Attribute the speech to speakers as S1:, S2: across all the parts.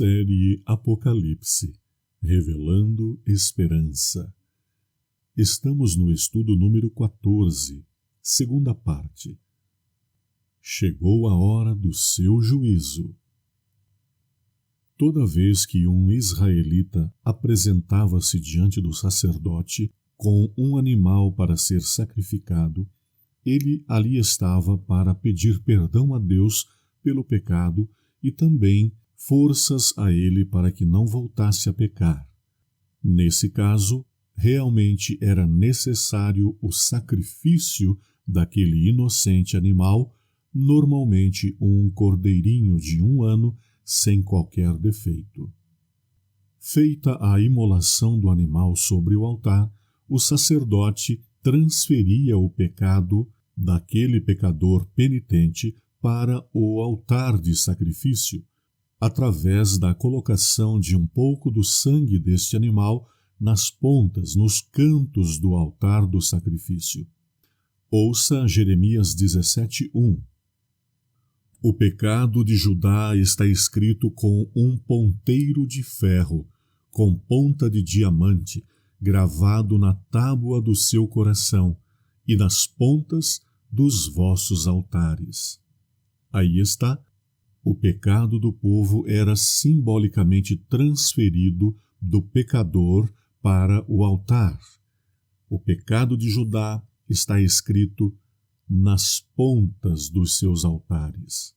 S1: Série Apocalipse, Revelando Esperança. Estamos no estudo número 14, segunda parte. Chegou a hora do seu juízo. Toda vez que um israelita apresentava-se diante do sacerdote com um animal para ser sacrificado, ele ali estava para pedir perdão a Deus pelo pecado e também forças a ele para que não voltasse a pecar. Nesse caso, realmente era necessário o sacrifício daquele inocente animal, normalmente um cordeirinho de 1 ano, sem qualquer defeito. Feita a imolação do animal sobre o altar, o sacerdote transferia o pecado daquele pecador penitente para o altar de sacrifício, através da colocação de um pouco do sangue deste animal nas pontas, nos cantos do altar do sacrifício. Ouça Jeremias 17:1. O pecado de Judá está escrito com um ponteiro de ferro, com ponta de diamante, gravado na tábua do seu coração e nas pontas dos vossos altares. Aí está. O pecado do povo era simbolicamente transferido do pecador para o altar. O pecado de Judá está escrito nas pontas dos seus altares.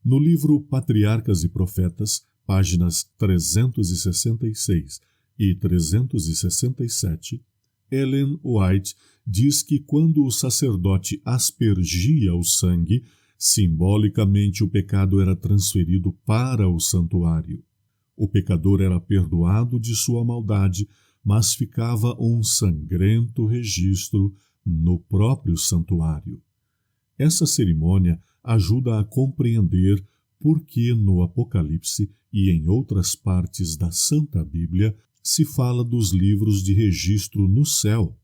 S1: No livro Patriarcas e Profetas, páginas 366 e 367, Ellen White diz que quando o sacerdote aspergia o sangue, simbolicamente o pecado era transferido para o santuário. O pecador era perdoado de sua maldade, mas ficava um sangrento registro no próprio santuário. Essa cerimônia ajuda a compreender por que no Apocalipse e em outras partes da Santa Bíblia se fala dos livros de registro no céu.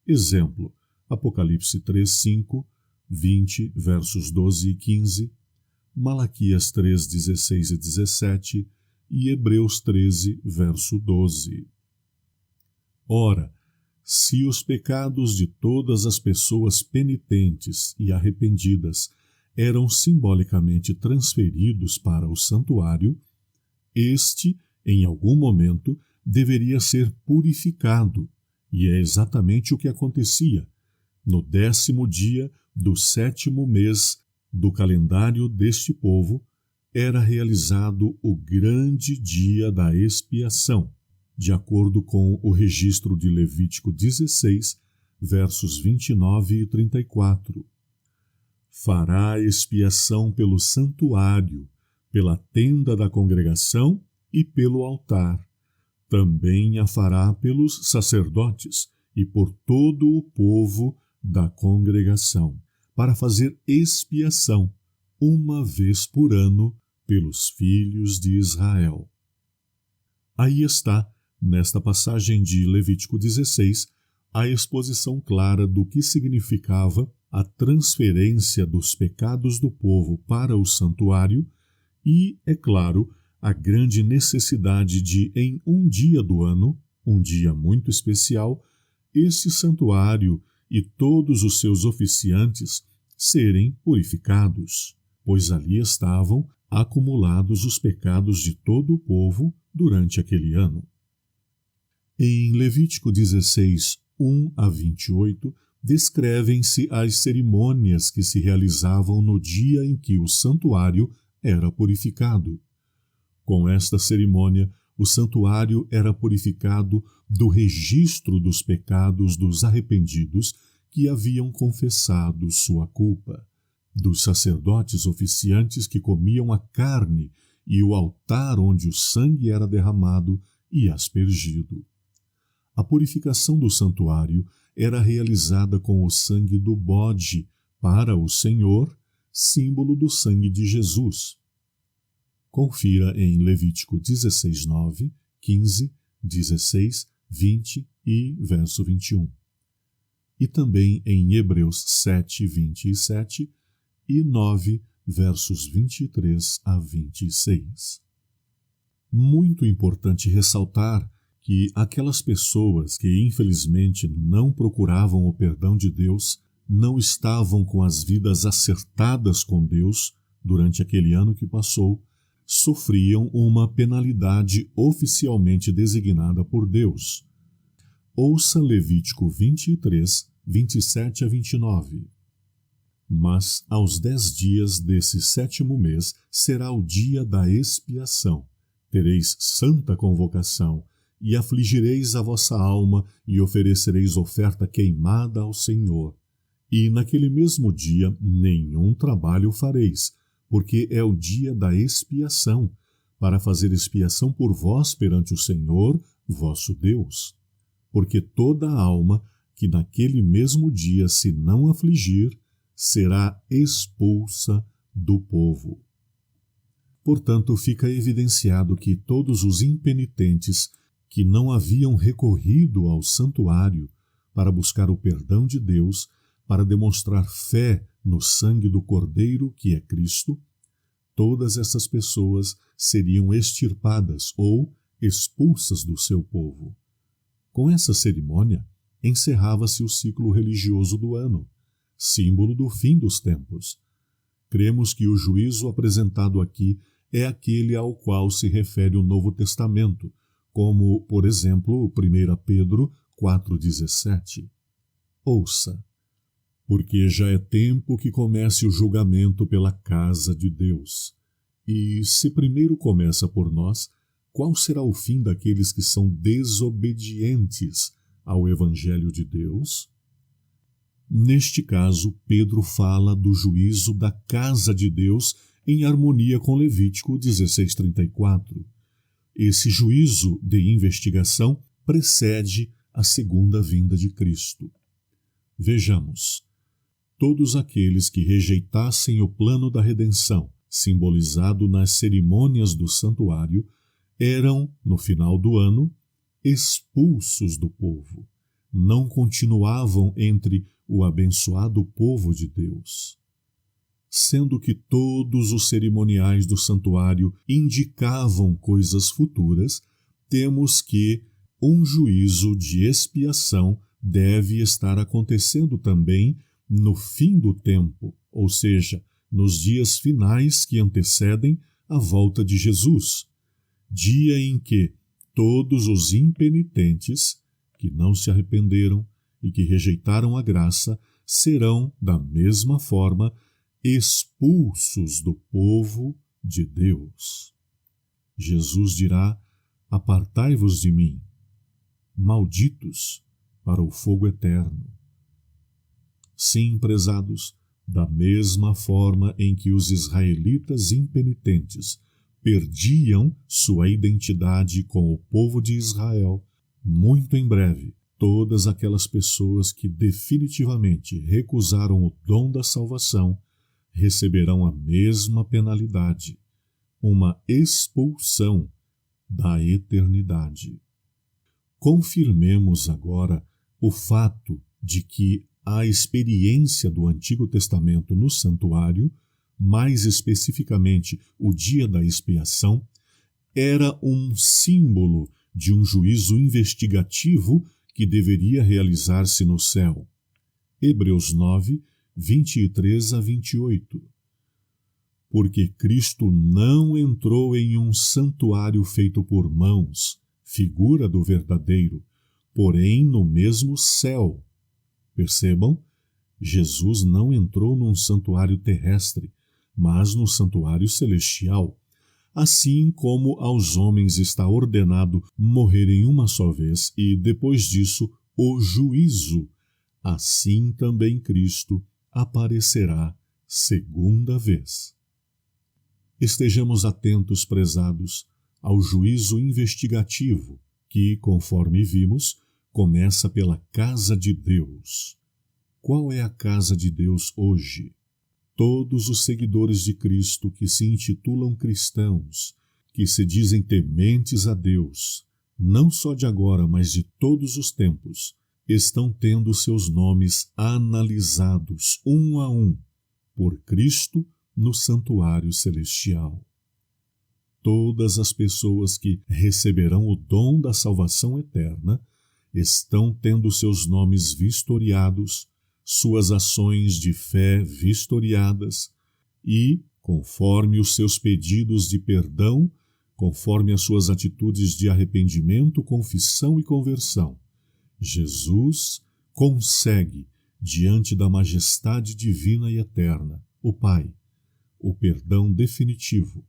S1: Exemplo, Apocalipse 3:5, 20, versos 12 e 15, Malaquias 3, 16 e 17 e Hebreus 13, verso 12. Ora, se os pecados de todas as pessoas penitentes e arrependidas eram simbolicamente transferidos para o santuário, este, em algum momento, deveria ser purificado, e é exatamente o que acontecia. No 10º dia do 7º mês do calendário deste povo, era realizado o grande dia da expiação, de acordo com o registro de Levítico 16, versos 29 e 34. Fará expiação pelo santuário, pela tenda da congregação e pelo altar. Também a fará pelos sacerdotes e por todo o povo da congregação, para fazer expiação, uma vez por ano, pelos filhos de Israel. Aí está, nesta passagem de Levítico 16, a exposição clara do que significava a transferência dos pecados do povo para o santuário e, é claro, a grande necessidade de, em um dia do ano, um dia muito especial, esse santuário e todos os seus oficiantes serem purificados, pois ali estavam acumulados os pecados de todo o povo durante aquele ano. Em Levítico 16, 1 a 28, descrevem-se as cerimônias que se realizavam no dia em que o santuário era purificado. Com esta cerimônia, o santuário era purificado do registro dos pecados dos arrependidos que haviam confessado sua culpa, dos sacerdotes oficiantes que comiam a carne e o altar onde o sangue era derramado e aspergido. A purificação do santuário era realizada com o sangue do bode para o Senhor, símbolo do sangue de Jesus. Confira em Levítico 16, 9, 15, 16, 20 e verso 21. E também em Hebreus 7, 27 e 9, versos 23 a 26. Muito importante ressaltar que aquelas pessoas que infelizmente não procuravam o perdão de Deus não estavam com as vidas acertadas com Deus durante aquele ano que passou, sofriam uma penalidade oficialmente designada por Deus. Ouça Levítico 23, 27 a 29. Mas aos 10 dias desse 7º mês será o dia da expiação. Tereis santa convocação, e afligireis a vossa alma, e oferecereis oferta queimada ao Senhor. E naquele mesmo dia nenhum trabalho fareis, porque é o dia da expiação, para fazer expiação por vós perante o Senhor, vosso Deus. Porque toda alma que naquele mesmo dia se não afligir, será expulsa do povo. Portanto, fica evidenciado que todos os impenitentes que não haviam recorrido ao santuário para buscar o perdão de Deus, para demonstrar fé no sangue do Cordeiro, que é Cristo, todas essas pessoas seriam extirpadas ou expulsas do seu povo. Com essa cerimônia, encerrava-se o ciclo religioso do ano, símbolo do fim dos tempos. Cremos que o juízo apresentado aqui é aquele ao qual se refere o Novo Testamento, como, por exemplo, 1 Pedro 4,17. Ouça: porque já é tempo que comece o julgamento pela casa de Deus. E se primeiro começa por nós, qual será o fim daqueles que são desobedientes ao Evangelho de Deus? Neste caso, Pedro fala do juízo da casa de Deus em harmonia com Levítico 16:34. Esse juízo de investigação precede a segunda vinda de Cristo. Vejamos: todos aqueles que rejeitassem o plano da redenção, simbolizado nas cerimônias do santuário, eram, no final do ano, expulsos do povo. Não continuavam entre o abençoado povo de Deus. Sendo que todos os cerimoniais do santuário indicavam coisas futuras, temos que um juízo de expiação deve estar acontecendo também no fim do tempo, ou seja, nos dias finais que antecedem a volta de Jesus, dia em que todos os impenitentes, que não se arrependeram e que rejeitaram a graça, serão, da mesma forma, expulsos do povo de Deus. Jesus dirá: apartai-vos de mim, malditos, para o fogo eterno. Sim, prezados, da mesma forma em que os israelitas impenitentes perdiam sua identidade com o povo de Israel, muito em breve, todas aquelas pessoas que definitivamente recusaram o dom da salvação receberão a mesma penalidade, uma expulsão da eternidade. Confirmemos agora o fato de que a experiência do Antigo Testamento no santuário, mais especificamente o dia da expiação, era um símbolo de um juízo investigativo que deveria realizar-se no céu. Hebreus 9, 23 a 28. Porque Cristo não entrou em um santuário feito por mãos, figura do verdadeiro, porém no mesmo céu. Percebam, Jesus não entrou num santuário terrestre, mas no santuário celestial, assim como aos homens está ordenado morrerem uma só vez e, depois disso, o juízo. Assim também Cristo aparecerá segunda vez. Estejamos atentos, prezados, ao juízo investigativo, que, conforme vimos, começa pela casa de Deus. Qual é a casa de Deus hoje? Todos os seguidores de Cristo que se intitulam cristãos, que se dizem tementes a Deus, não só de agora, mas de todos os tempos, estão tendo seus nomes analisados um a um por Cristo no santuário celestial. Todas as pessoas que receberão o dom da salvação eterna estão tendo seus nomes vistoriados, suas ações de fé vistoriadas e, conforme os seus pedidos de perdão, conforme as suas atitudes de arrependimento, confissão e conversão, Jesus consegue, diante da majestade divina e eterna, o Pai, o perdão definitivo.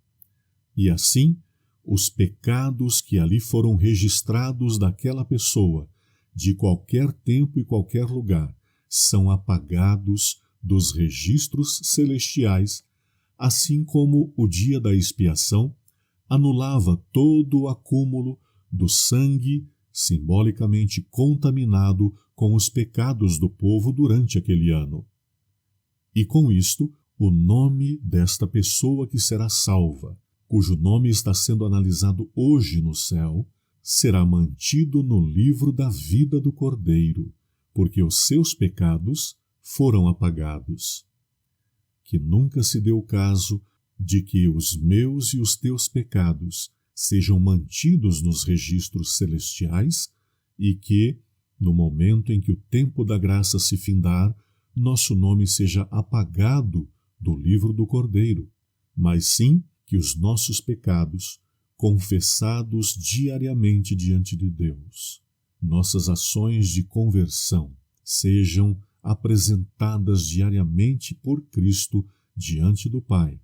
S1: E assim, os pecados que ali foram registrados daquela pessoa, de qualquer tempo e qualquer lugar, são apagados dos registros celestiais, assim como o dia da expiação anulava todo o acúmulo do sangue simbolicamente contaminado com os pecados do povo durante aquele ano. E com isto, o nome desta pessoa que será salva, cujo nome está sendo analisado hoje no céu, será mantido no livro da vida do Cordeiro, porque os seus pecados foram apagados. Que nunca se dê o caso de que os meus e os teus pecados sejam mantidos nos registros celestiais e que, no momento em que o tempo da graça se findar, nosso nome seja apagado do livro do Cordeiro, mas sim que os nossos pecados, confessados diariamente diante de Deus, nossas ações de conversão, sejam apresentadas diariamente por Cristo diante do Pai,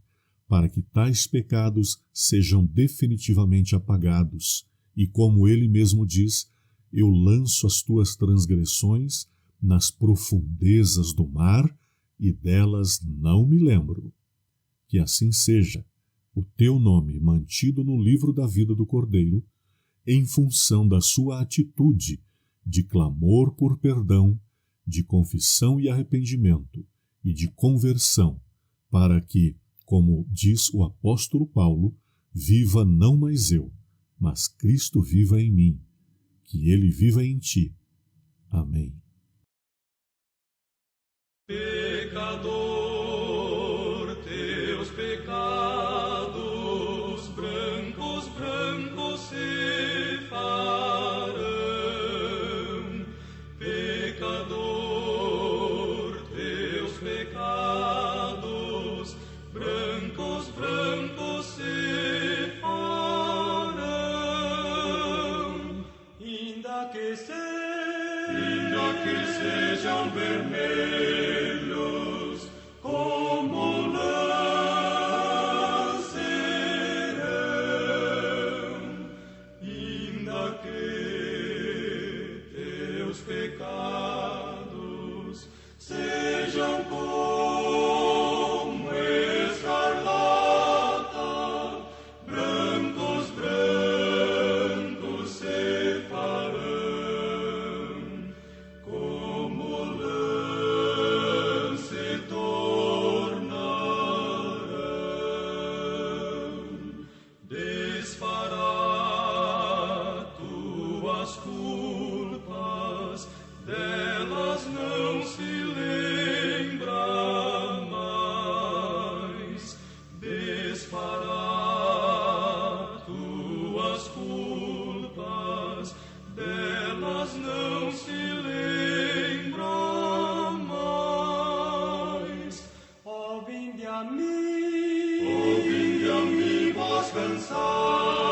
S1: para que tais pecados sejam definitivamente apagados, e como ele mesmo diz, eu lanço as tuas transgressões nas profundezas do mar, e delas não me lembro. Que assim seja, o teu nome mantido no livro da vida do Cordeiro, em função da sua atitude de clamor por perdão, de confissão e arrependimento e de conversão, para que, como diz o apóstolo Paulo, viva não mais eu, mas Cristo viva em mim, que ele viva em ti. Amém.
S2: Pecador, teus pecados brancos, brancos se farão. Pecador, teus pecados brancos, brancos se farão. Ainda que sejam vermelhos como lã serão, ainda que teus pecados sejam como escarlata, brancos, brancos se farão.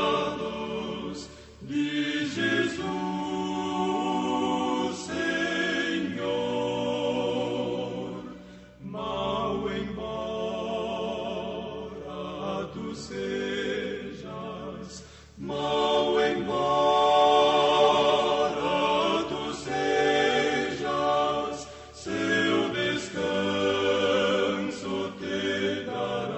S2: Cansados de Jesus, Senhor, mal embora tu sejas, mal embora tu sejas, seu descanso te dará.